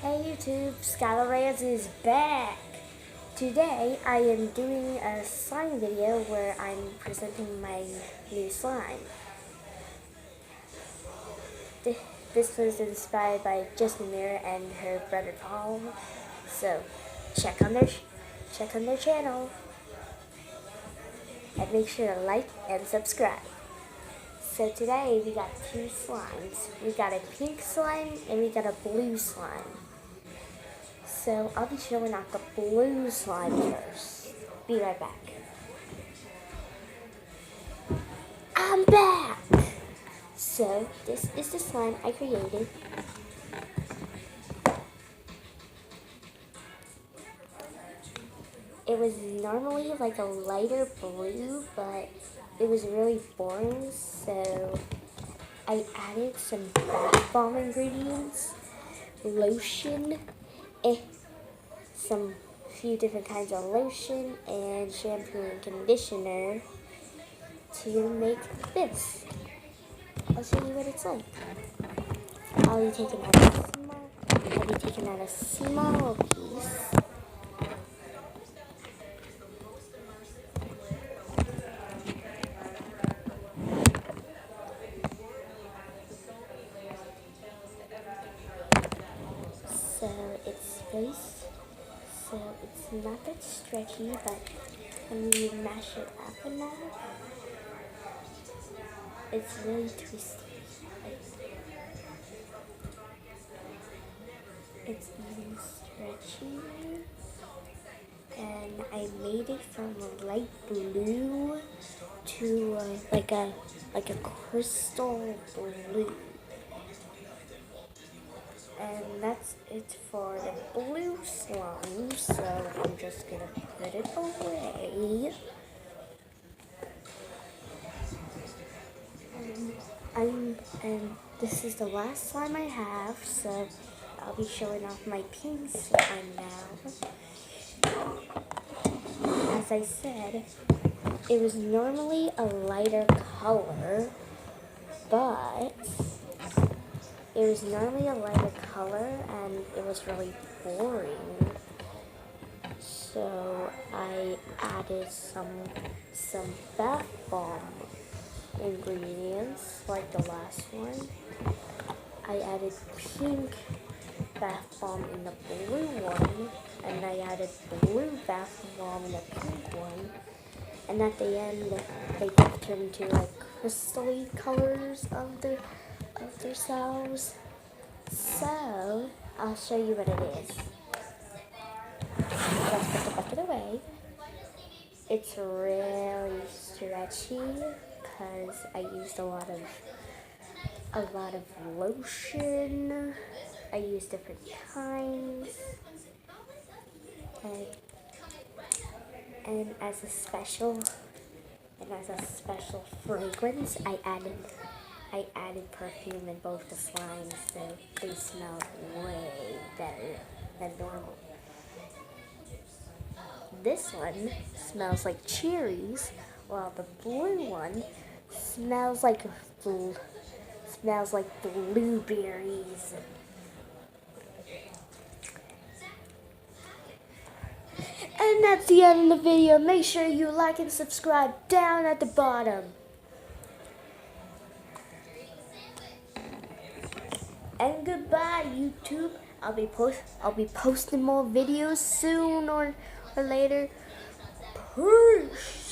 Hey YouTube, Skylar is back. Today I am doing a slime video where I'm presenting my new slime. This was inspired by Justin Mirror and her brother Paul. So check on their channel and make sure to like and subscribe. So today we got two slimes. We got a pink slime and we got a blue slime. So I'll be showing off the blue slime first. Be right back. I'm back! So this is the slime I created. It was normally like a lighter blue, but it was really boring, so I added some bath bomb ingredients, lotion, some few different kinds of lotion, and shampoo and conditioner to make this. I'll show you what it's like. I'll be taking out a small piece. So it's not that stretchy, but when you mash it up enough, it's really twisty. It's even stretchy, and I made it from a light blue to like a crystal blue. And that's it for the blue slime, so I'm just gonna put it away. And this is the last slime I have, so I'll be showing off my pink slime now. As I said, it was normally a lighter color, and it was really boring. So I added some bath bomb ingredients like the last one. I added pink bath bomb in the blue one, and I added blue bath bomb in the pink one. And at the end, they both turn into like crystal-y colors of themselves. So I'll show you what it is. Let's put the bucket away. It's really stretchy because I used a lot of lotion. I used different kinds, and as a special fragrance, I added perfume in both the slimes, so they smell way better than normal. This one smells like cherries, while the blue one smells like blueberries. And that's the end of the video. Make sure you like and subscribe down at the bottom. And goodbye, YouTube. I'll be posting more videos soon or later. Peace.